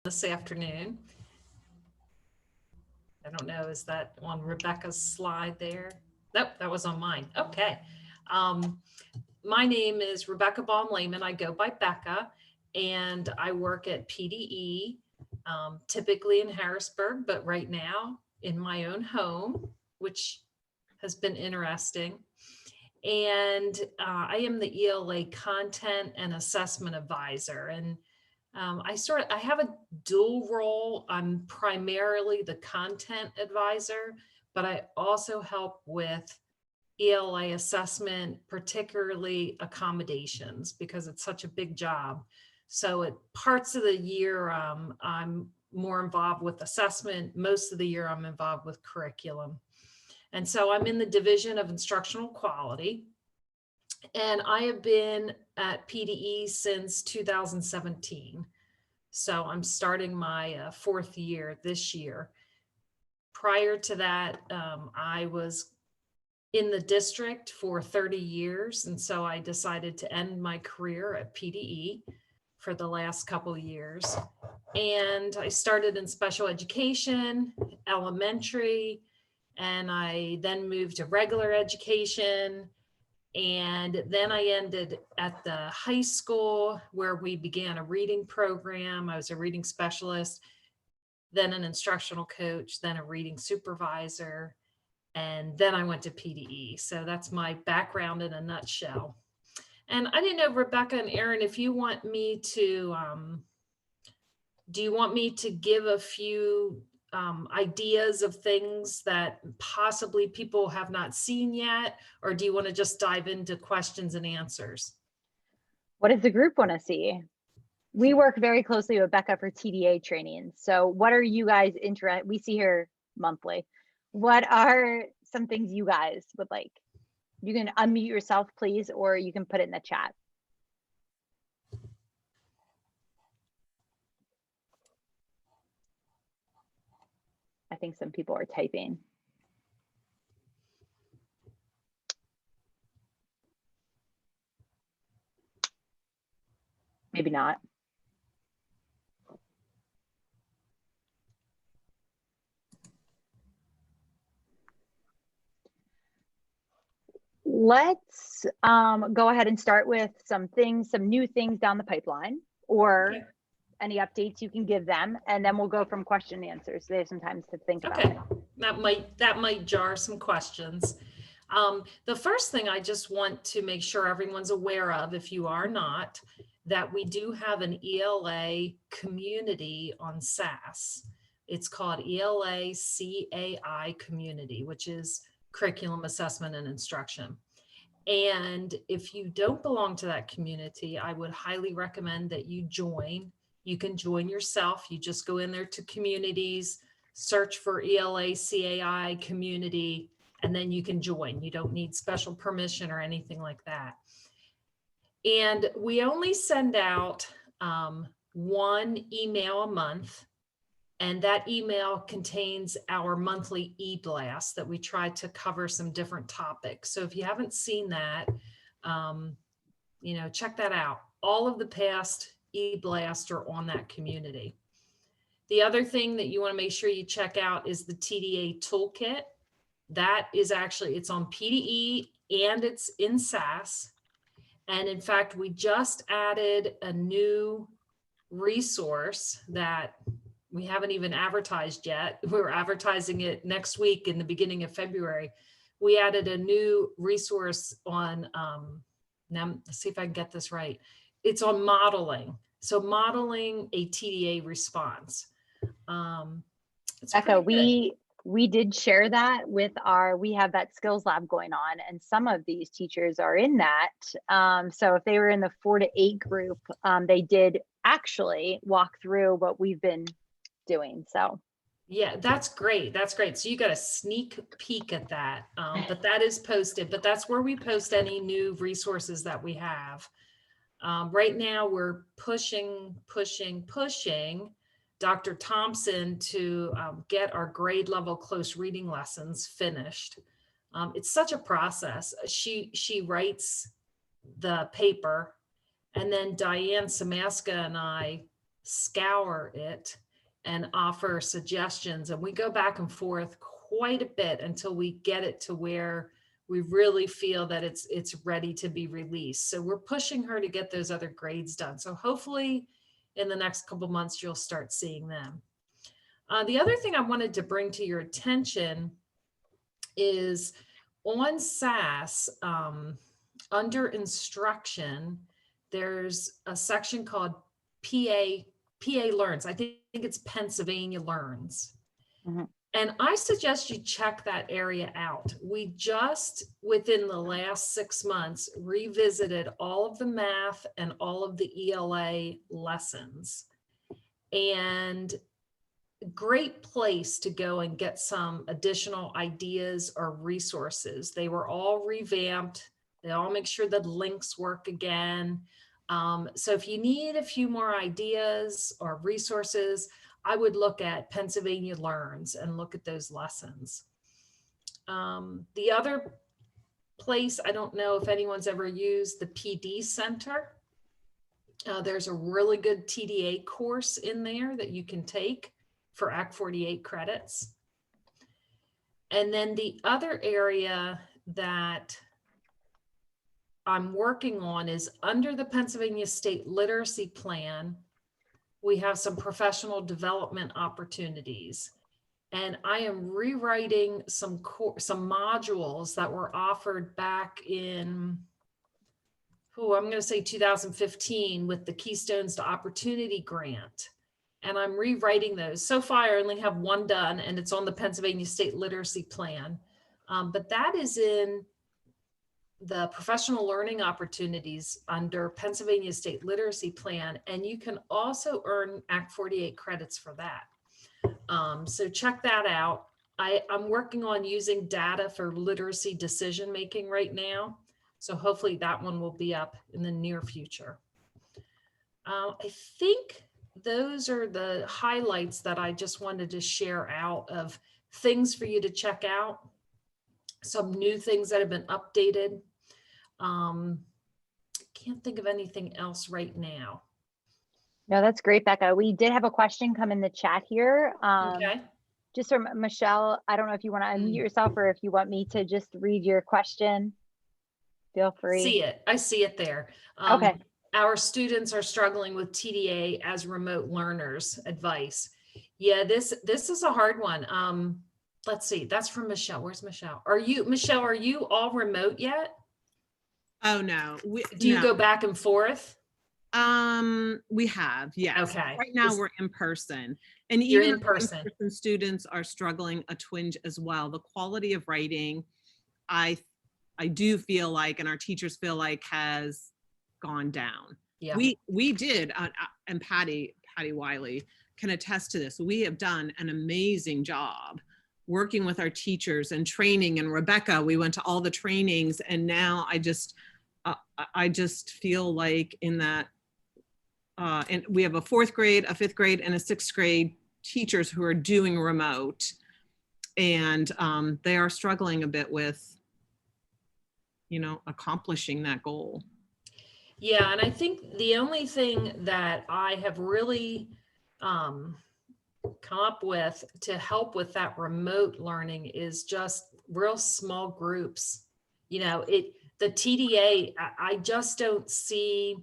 this afternoon. I don't know, is that on Rebecca's slide there? Nope, that was on mine. Okay. Um, my name is Rebecca Baum-Lehman. I go by Becca, and I work at PDE, typically in Harrisburg, but right now in my own home, which has been interesting. And I am the ELA content and assessment advisor. And I have a dual role. I'm primarily the content advisor, but I also help with ELA assessment, particularly accommodations, because it's such a big job. So at parts of the year, I'm more involved with assessment. Most of the year, I'm involved with curriculum. And so I'm in the Division of Instructional Quality. And I have been at PDE since 2017. So I'm starting my fourth year this year. Prior to that, I was in the district for 30 years. And so I decided to end my career at PDE for the last couple of years. And I started in special education, elementary, and I then moved to regular education. And then I ended at the high school where we began a reading program. I was a reading specialist, then an instructional coach, then a reading supervisor, and then I went to PDE. So that's my background in a nutshell. And I didn't know, Rebecca and Aaron, if you want me to, do you want me to give a few ideas of things that possibly people have not seen yet, or do you want to just dive into questions and answers? What does the group want to see? We work very closely with Becca for TDA training. So what are you guys interested? We see her monthly. What are some things you guys would like? You can unmute yourself, please, or you can put it in the chat. I think some people are typing. Maybe not. Let's go ahead and start with some new things down the pipeline, or okay, any updates you can give them, and then we'll go from question and answers. So they have some time to think about it. That might jar some questions. The first thing I just want to make sure everyone's aware of, if you are not, that we do have an ELA community on SAS. It's called ELA CAI community, which is curriculum assessment and instruction. And if you don't belong to that community, I would highly recommend that you join. You can join yourself. You just go in there to communities, search for ELA CAI community, and then you can join. You don't need special permission or anything like that. And we only send out one email a month. And that email contains our monthly e-blast that we try to cover some different topics. So if you haven't seen that, check that out. All of the past e-blasts are on that community. The other thing that you want to make sure you check out is the TDA toolkit. That is actually, it's on PDE and it's in SAS. And in fact, we just added a new resource that we haven't even advertised yet. We're advertising it next week in the beginning of February. We added a new resource on, now let's see if I can get this right. It's on modeling. So modeling a TDA response. Becca, we did share that with we have that skills lab going on, and some of these teachers are in that. So if they were in the 4 to 8 group, they did actually walk through what we've been doing. So yeah, that's great. That's great. So you got a sneak peek at that, but that is posted, but that's where we post any new resources that we have. Right now we're pushing Dr. Thompson to get our grade level close reading lessons finished. It's such a process. She writes the paper, and then Diane Samaska and I scour it and offer suggestions. And we go back and forth quite a bit until we get it to where we really feel that it's ready to be released. So we're pushing her to get those other grades done. So hopefully in the next couple months, you'll start seeing them. The other thing I wanted to bring to your attention is on SAS, under instruction, there's a section called PA Learns. I think it's Pennsylvania Learns. Mhm. And I suggest you check that area out. We just, within the last 6 months, revisited all of the math and all of the ELA lessons. And great place to go and get some additional ideas or resources. They were all revamped. They all make sure the links work again. So if you need a few more ideas or resources, I would look at Pennsylvania Learns and look at those lessons. The other place, I don't know if anyone's ever used the PD Center. There's a really good TDA course in there that you can take for Act 48 credits. And then the other area that I'm working on is under the Pennsylvania State Literacy Plan, we have some professional development opportunities. And I am rewriting some modules that were offered back in, I'm going to say 2015 with the Keystones to Opportunity grant. And I'm rewriting those. So far, I only have one done, and it's on the Pennsylvania State Literacy Plan. But that is in the professional learning opportunities under Pennsylvania State Literacy Plan. And you can also earn Act 48 credits for that. So check that out. I'm working on using data for literacy decision-making right now. So hopefully that one will be up in the near future. I think those are the highlights that I just wanted to share out of things for you to check out. Some new things that have been updated. Can't think of anything else right now. No, that's great, Becca. We did have a question come in the chat here. Okay. Just from Michelle. I don't know if you want to unmute yourself or if you want me to just read your question. Feel free. See it. I see it there. Okay. Our students are struggling with TDA as remote learners advice. Yeah, this is a hard one. Let's see. That's from Michelle. Where's Michelle? Michelle, are you all remote yet? Oh, no. Do you go back and forth? We have, yes. Okay. Right now we're in person. And You're even in person. in-person students are struggling a twinge as well. The quality of writing, I do feel like, and our teachers feel like, has gone down. Yeah. We did, and Patty Wiley can attest to this. We have done an amazing job working with our teachers and training. And Rebecca, we went to all the trainings, and now I just feel like in that, and we have a 4th grade, a 5th grade, and a 6th grade teachers who are doing remote, and they are struggling a bit with, accomplishing that goal. Yeah, and I think the only thing that I have really come up with to help with that remote learning is just real small groups. The TDA, I just don't see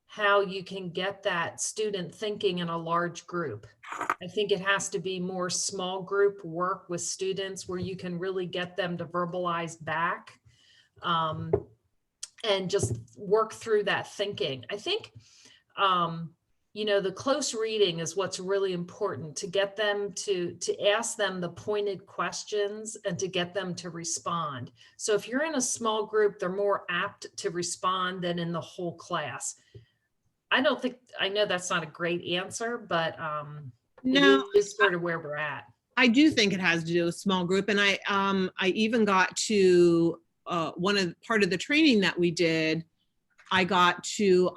how you can get that student thinking in a large group. I think it has to be more small group work with students where you can really get them to verbalize back. And just work through that thinking. I think, the close reading is what's really important, to get them to ask them the pointed questions and to get them to respond. So if you're in a small group, they're more apt to respond than in the whole class. I know that's not a great answer, but No, it is sort of where we're at. I do think it has to do with small group. And I even got to part of the training that we did, I got to,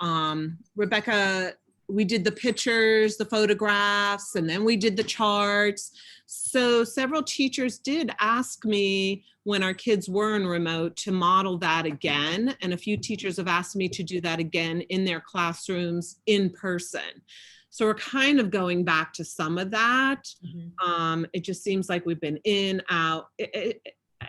Rebecca, we did the pictures, the photographs, and then we did the charts. So several teachers did ask me when our kids were in remote to model that again. And a few teachers have asked me to do that again in their classrooms in person. So we're kind of going back to some of that. Mhm. It just seems like we've been in, out,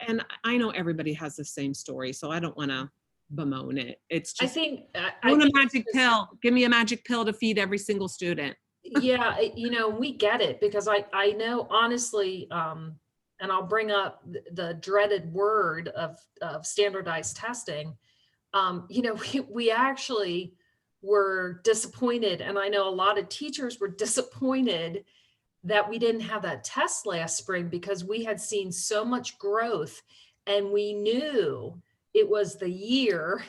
and I know everybody has the same story, so I don't want to bemoan it. It's I just, think, I I want a think it's magic just, pill. Give me a magic pill to feed every single student. yeah, you know, we get it because I know honestly, and I'll bring up the dreaded word of standardized testing. You know, we actually were disappointed, and I know a lot of teachers were disappointed that we didn't have that test last spring because we had seen so much growth and we knew it was the year.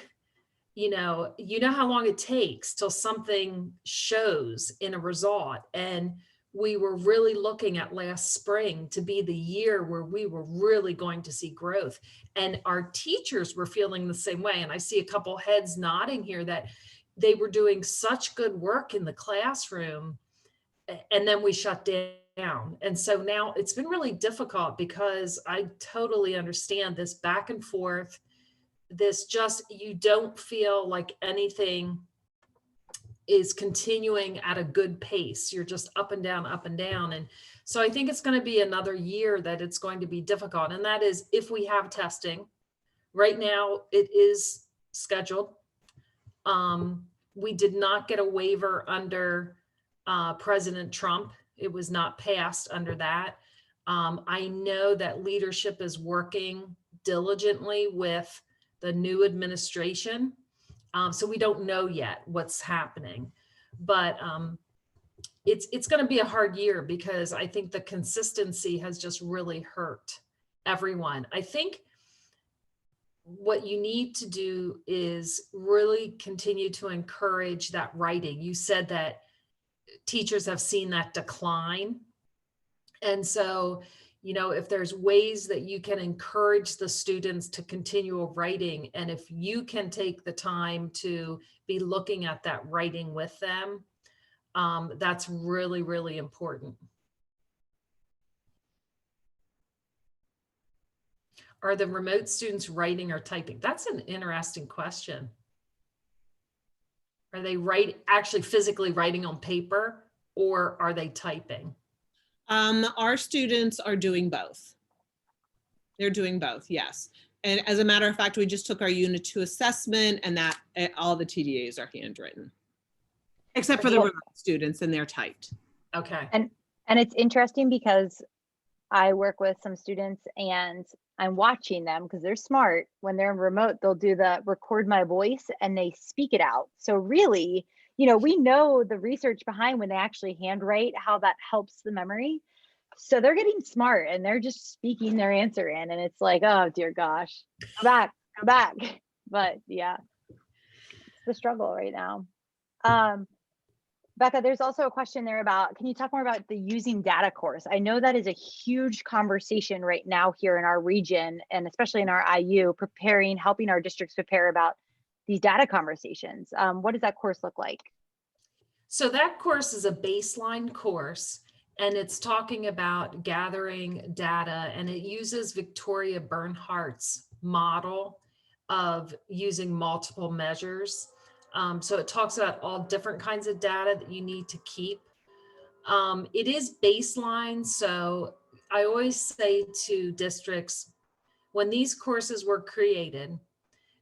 You know how long it takes till something shows in a result. And we were really looking at last spring to be the year where we were really going to see growth. And our teachers were feeling the same way. And I see a couple heads nodding here that they were doing such good work in the classroom, and then we shut down. And so now it's been really difficult because I totally understand this back and forth, this just, you don't feel like anything is continuing at a good pace. You're just up and down, up and down. And so I think it's going to be another year that it's going to be difficult. And that is if we have testing. Right now, it is scheduled. We did not get a waiver under President Trump. It was not passed under that. I know that leadership is working diligently with the new administration. So we don't know yet what's happening, but it's going to be a hard year because I think the consistency has just really hurt everyone. I think what you need to do is really continue to encourage that writing. You said that teachers have seen that decline. And so, you know, if there's ways that you can encourage the students to continue writing, and if you can take the time to be looking at that writing with them, that's really, really important. Are the remote students writing or typing? That's an interesting question. Are they actually physically writing on paper, or are they typing? Our students are doing both. They're doing both, yes. And as a matter of fact, we just took our Unit 2 assessment, and that all the TDAs are handwritten, except for the remote students, and they're typed. Okay. And it's interesting because I work with some students and I'm watching them because they're smart. When they're in remote, they'll do the record my voice and they speak it out. So really, you know, we know the research behind when they actually handwrite, how that helps the memory. So they're getting smart and they're just speaking their answer in, and it's like, oh dear gosh, go back. But yeah, it's the struggle right now. Becca, there's also a question there about, can you talk more about the using data course? I know that is a huge conversation right now here in our region, and especially in our IU, helping our districts prepare about these data conversations. What does that course look like? So that course is a baseline course, and it's talking about gathering data, and it uses Victoria Bernhardt's model of using multiple measures. So it talks about all different kinds of data that you need to keep. It is baseline. So I always say to districts, when these courses were created,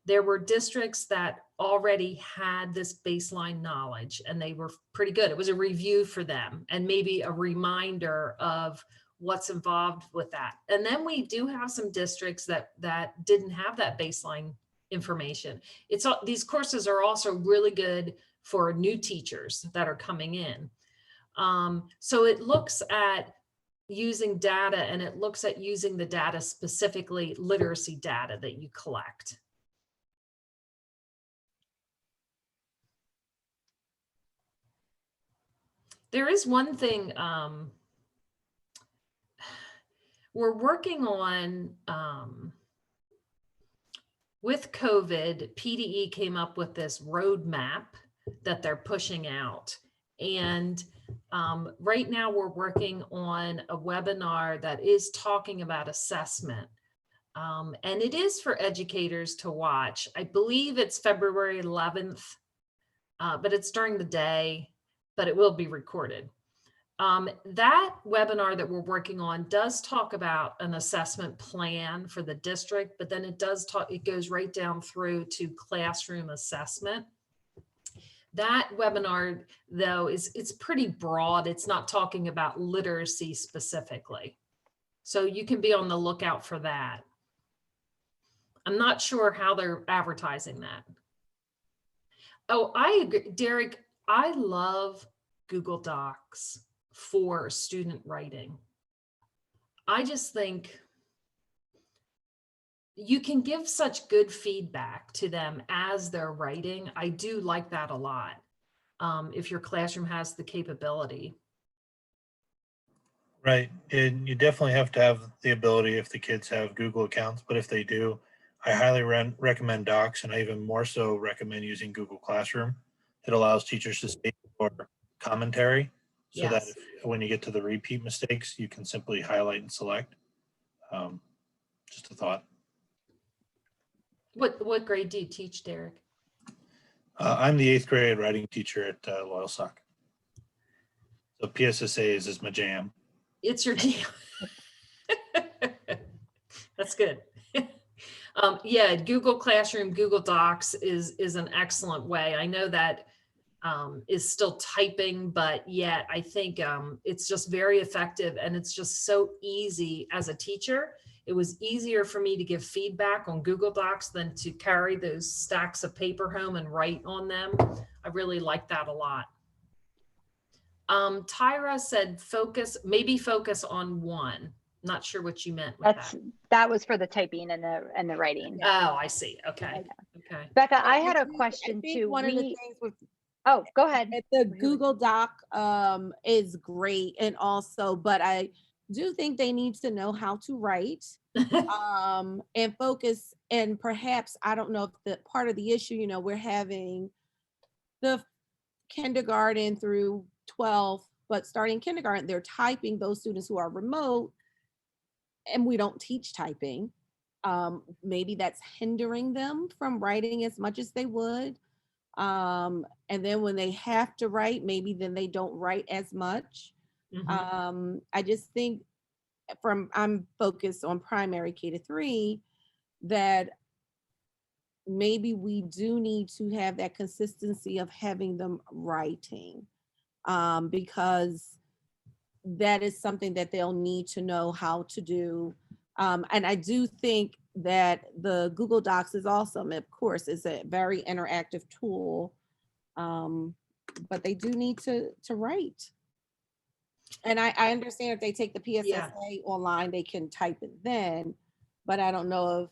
there were districts that already had this baseline knowledge and they were pretty good. It was a review for them and maybe a reminder of what's involved with that. And then we do have some districts that didn't have that baseline information. These courses are also really good for new teachers that are coming in. So it looks at using data, and it looks at using the data, specifically literacy data that you collect. There is one thing we're working on. With COVID, PDE came up with this roadmap that they're pushing out. And right now we're working on a webinar that is talking about assessment. And it is for educators to watch. I believe it's February 11th, but it's during the day. but it will be recorded. That webinar that we're working on does talk about an assessment plan for the district, but then it goes right down through to classroom assessment. That webinar, though, it's pretty broad. It's not talking about literacy specifically. So you can be on the lookout for that. I'm not sure how they're advertising that. Oh, I agree, Derek, I love Google Docs for student writing. I just think you can give such good feedback to them as they're writing. I do like that a lot. If your classroom has the capability. Right. And you definitely have to have the ability if the kids have Google accounts, but if they do, I highly recommend Docs, and I even more so recommend using Google Classroom. It allows teachers to save for commentary so that Yes. when you get to the repeat mistakes, you can simply highlight and select. Just a thought. What grade do you teach, Derek? I'm the 8th grade writing teacher at Loyalsock. So PSSAs is my jam. It's your jam. That's good. Yeah, Google Classroom, Google Docs is an excellent way. I know that is still typing, but yet I think it's just very effective, and it's just so easy as a teacher. It was easier for me to give feedback on Google Docs than to carry those stacks of paper home and write on them. I really like that a lot. Tyra said maybe focus on one. Not sure what you meant with that. That was for the typing and the writing. Oh, I see. Okay. Okay. Becca, I had a question too. One of the things with Oh, go ahead. the Google Doc is great, and also, but I do think they need to know how to write and focus. And perhaps, I don't know if the part of the issue, you know, we're having the kindergarten through 12, but starting kindergarten, they're typing, those students who are remote, and we don't teach typing. Maybe that's hindering them from writing as much as they would. And then when they have to write, maybe then they don't write as much. Mhm. I just think I'm focused on primary K-3, that maybe we do need to have that consistency of having them writing, because that is something that they'll need to know how to do. And I do think that the Google Docs is awesome. Of course, it's a very interactive tool, but they do need to write. And I understand if they take the PSSA online, they can type it then, but I don't know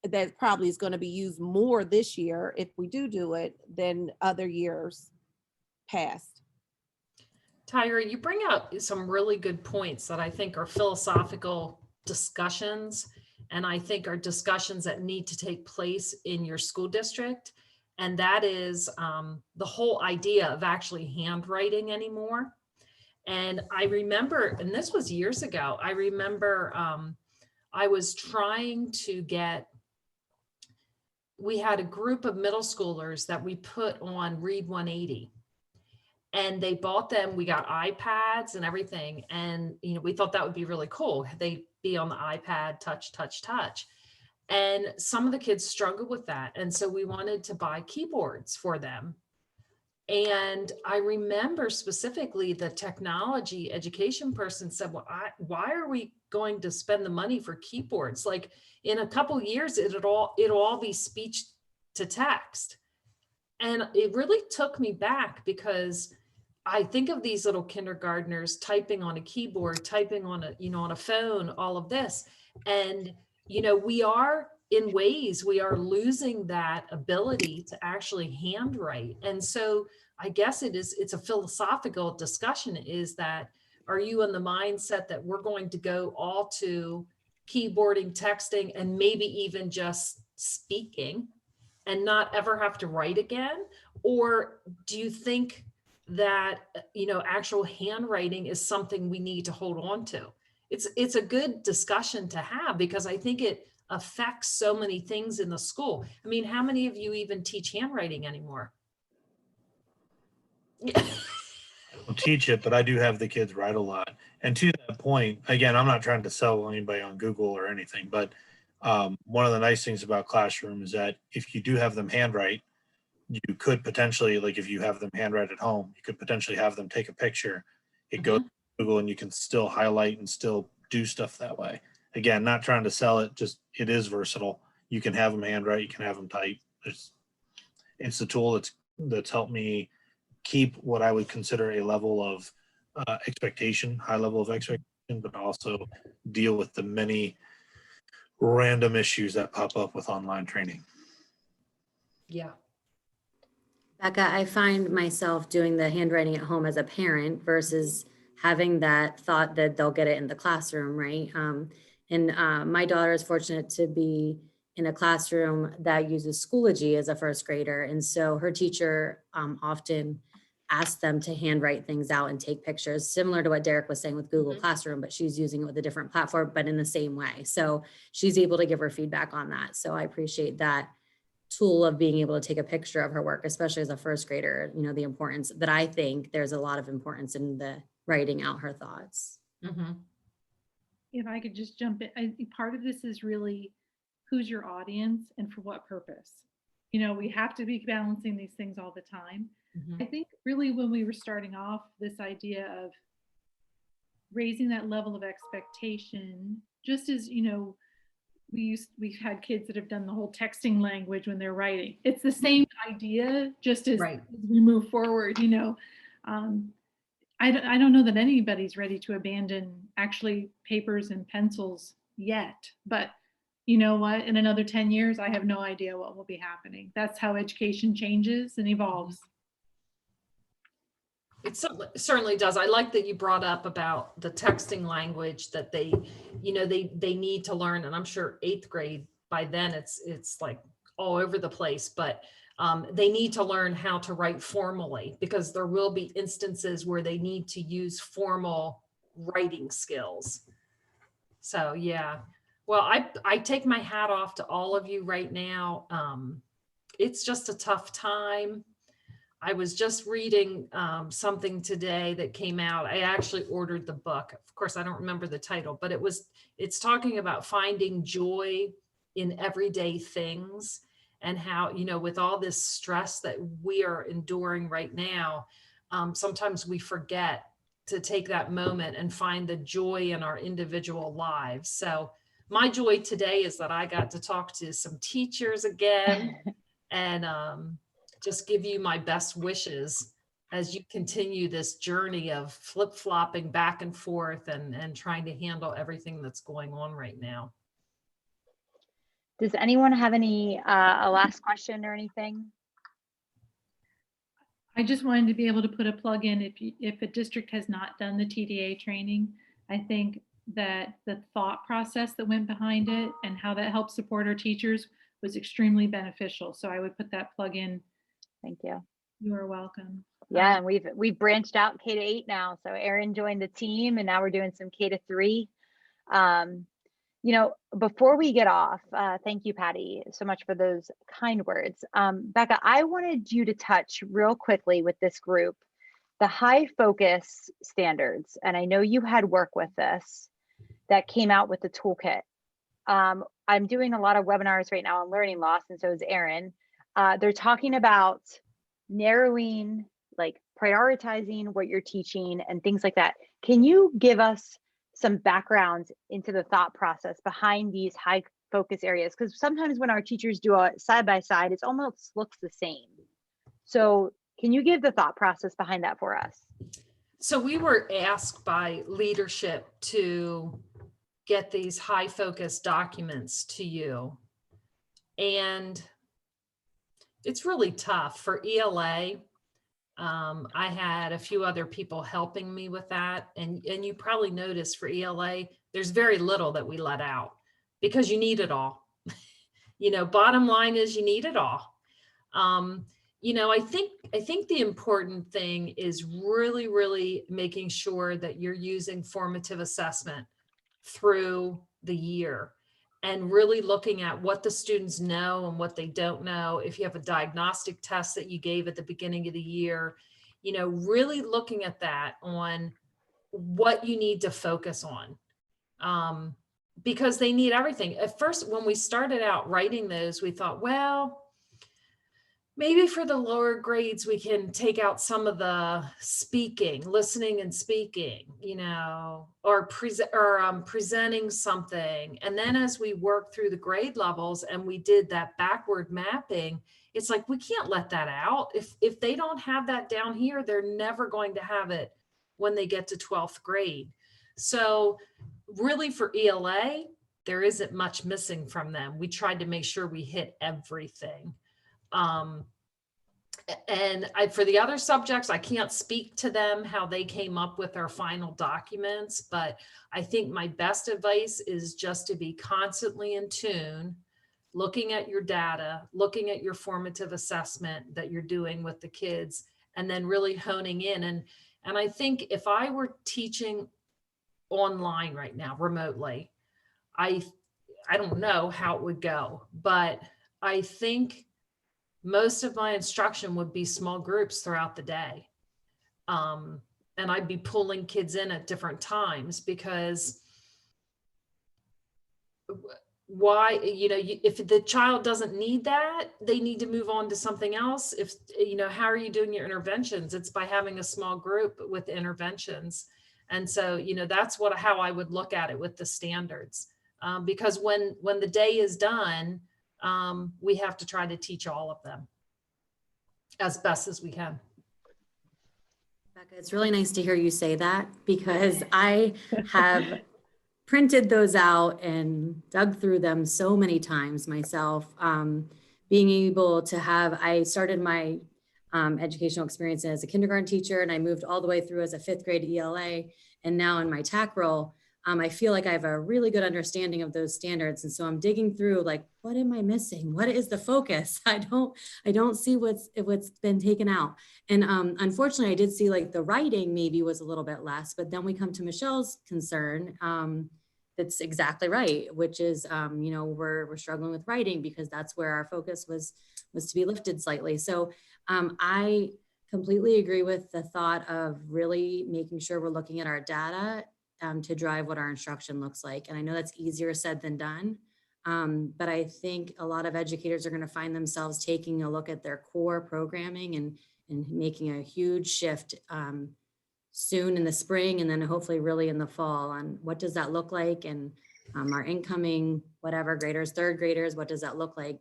if that probably is going to be used more this year if we do it than other years past. Tyra, you bring out some really good points that I think are philosophical discussions, and I think are discussions that need to take place in your school district. And that is the whole idea of actually handwriting anymore. And I remember, and this was years ago, I remember I was trying to we had a group of middle schoolers that we put on Read 180. And they bought them, we got iPads and everything. And, you know, we thought that would be really cool. They'd be on the iPad, touch. And some of the kids struggled with that. And so we wanted to buy keyboards for them. And I remember specifically the technology education person said, well, why are we going to spend the money for keyboards? Like in a couple years, it'll all be speech to text. And it really took me back, because I think of these little kindergartners typing on a keyboard, typing on a phone, all of this. And, you know, we are losing that ability to actually handwrite. And so I guess it's a philosophical discussion, is that, are you in the mindset that we're going to go all to keyboarding, texting, and maybe even just speaking and not ever have to write again? Or do you think that, you know, actual handwriting is something we need to hold on to? It's a good discussion to have, because I think it affects so many things in the school. I mean, how many of you even teach handwriting anymore? teach it, but I do have the kids write a lot. And to that point, again, I'm not trying to sell anybody on Google or anything, but one of the nice things about Classroom is that if you do have them handwrite, you could potentially, like if you have them handwrite at home, you could potentially have them take a picture. It goes to Google and you can still highlight and still do stuff that way. Again, not trying to sell it, just it is versatile. You can have them handwrite, you can have them type. It's a tool that's helped me keep what I would consider a level of expectation, high level of expectation, but also deal with the many random issues that pop up with online training. Yeah. Becca, I find myself doing the handwriting at home as a parent versus having that thought that they'll get it in the classroom, right? My daughter is fortunate to be in a classroom that uses Schoology as a first grader. And so her teacher often asks them to handwrite things out and take pictures, similar to what Derek was saying with Google Classroom, but she's using it with a different platform, but in the same way. So she's able to give her feedback on that. So I appreciate that tool of being able to take a picture of her work, especially as a first grader, you know, the importance that I think there's a lot of importance in the writing out her thoughts. If I could just jump in, I think part of this is really who's your audience and for what purpose. You know, we have to be balancing these things all the time. I think really when we were starting off, this idea of raising that level of expectation, just as, you know, we've had kids that have done the whole texting language when they're writing. It's the same idea, just as, as we move forward, you know. I don't know that anybody's ready to abandon actually papers and pencils yet, but you know what, in another 10 years, I have no idea what will be happening. That's how education changes and evolves. It certainly does. I like that you brought up about the texting language that they, you know, they need to learn. And I'm sure 8th grade by then it's like all over the place, but they need to learn how to write formally, because there will be instances where they need to use formal writing skills. So yeah, well, I take my hat off to all of you right now. It's just a tough time. I was just reading something today that came out. I actually ordered the book. Of course, I don't remember the title, but it's talking about finding joy in everyday things, and how, you know, with all this stress that we are enduring right now, sometimes we forget to take that moment and find the joy in our individual lives. So my joy today is that I got to talk to some teachers again and just give you my best wishes as you continue this journey of flip-flopping back and forth and trying to handle everything that's going on right now. Does anyone have any a last question or anything? I just wanted to be able to put a plug in. If a district has not done the TDA training, I think that the thought process that went behind it and how that helped support our teachers was extremely beneficial. So I would put that plug in. Thank you. You are welcome. Yeah, and we've branched out K-8 now. So Erin joined the team, and now we're doing some K-3. You know, before we get off, thank you, Patty, so much for those kind words. Becca, I wanted you to touch real quickly with this group, the high focus standards. And I know you had work with this that came out with the toolkit. I'm doing a lot of webinars right now on learning loss, and so is Erin. They're talking about narrowing, like prioritizing what you're teaching and things like that. Can you give us some background into the thought process behind these high focus areas? Because sometimes when our teachers do a side by side, it almost looks the same. So can you give the thought process behind that for us? So we were asked by leadership to get these high focus documents to you. And it's really tough for ELA. I had a few other people helping me with that. And you probably noticed for ELA, there's very little that we let out because you need it all. You know, bottom line is you need it all. You know, I think the important thing is really making sure that you're using formative assessment through the year and really looking at what the students know and what they don't know. If you have a diagnostic test that you gave at the beginning of the year, really looking at that on what you need to focus on. Because they need everything. At first, when we started out writing those, we thought, well, maybe for the lower grades, we can take out some of the speaking, listening and speaking, or presenting something. And then as we worked through the grade levels and we did that backward mapping, it's like, we can't let that out. If they don't have that down here, they're never going to have it when they get to 12th grade. So really for ELA, there isn't much missing from them. We tried to make sure we hit everything. And for the other subjects, I can't speak to them, how they came up with their final documents, but I think my best advice is just to be constantly in tune, looking at your data, looking at your formative assessment that you're doing with the kids, and then really honing in. And I think if I were teaching online right now, remotely, I don't know how it would go, but I think most of my instruction would be small groups throughout the day. And I'd be pulling kids in at different times, because why, if the child doesn't need that, they need to move on to something else. If, how are you doing your interventions? It's by having a small group with interventions. And so, that's how I would look at it with the standards. Because when the day is done, we have to try to teach all of them as best as we can. Becca, it's really nice to hear you say that, because I have printed those out and dug through them so many times myself. Being able to I started my educational experience as a kindergarten teacher, and I moved all the way through as a 5th grade ELA. And now in my TAC role, I feel like I have a really good understanding of those standards. And so I'm digging through, like, what am I missing? What is the focus? I don't see what's been taken out. And unfortunately, I did see like the writing maybe was a little bit less, but then we come to Michelle's concern. That's exactly right, which is, we're struggling with writing because that's where our focus was to be lifted slightly. So I completely agree with the thought of really making sure we're looking at our data to drive what our instruction looks like. And I know that's easier said than done, but I think a lot of educators are going to find themselves taking a look at their core programming and making a huge shift soon in the spring, and then hopefully really in the fall, on what does that look like, and our incoming whatever graders, 3rd graders, what does that look like?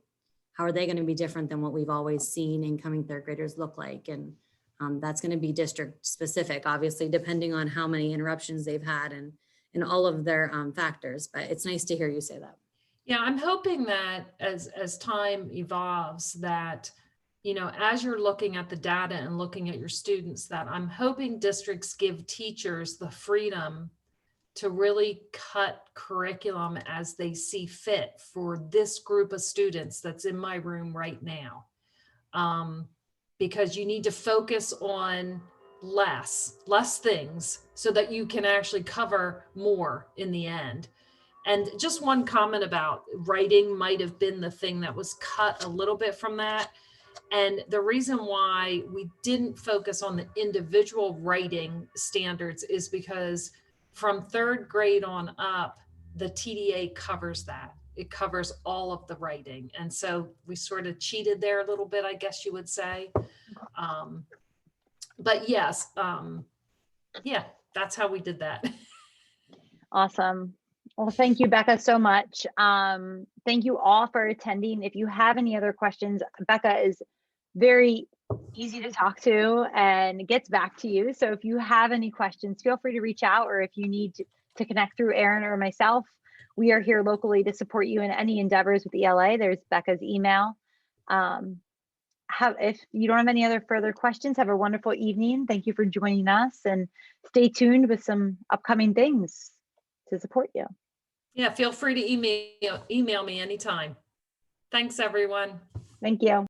How are they going to be different than what we've always seen incoming 3rd graders look like? And that's going to be district specific, obviously, depending on how many interruptions they've had and all of their factors. But it's nice to hear you say that. Yeah, I'm hoping that as time evolves, that, as you're looking at the data and looking at your students, that I'm hoping districts give teachers the freedom to really cut curriculum as they see fit for this group of students that's in my room right now. Because you need to focus on less things so that you can actually cover more in the end. And just one comment about writing might have been the thing that was cut a little bit from that. And the reason why we didn't focus on the individual writing standards is because from 3rd grade on up, the TDA covers that. It covers all of the writing. And so we sort of cheated there a little bit, I guess you would say. But yes, yeah, that's how we did that. Awesome. Well, thank you, Becca, so much. Thank you all for attending. If you have any other questions, Becca is very easy to talk to and gets back to you. So if you have any questions, feel free to reach out, or if you need to connect through Erin or myself, we are here locally to support you in any endeavors with ELA. There's Becca's email. If you don't have any other further questions, have a wonderful evening. Thank you for joining us, and stay tuned with some upcoming things to support you. Yeah, feel free to email me anytime. Thanks, everyone. Thank you.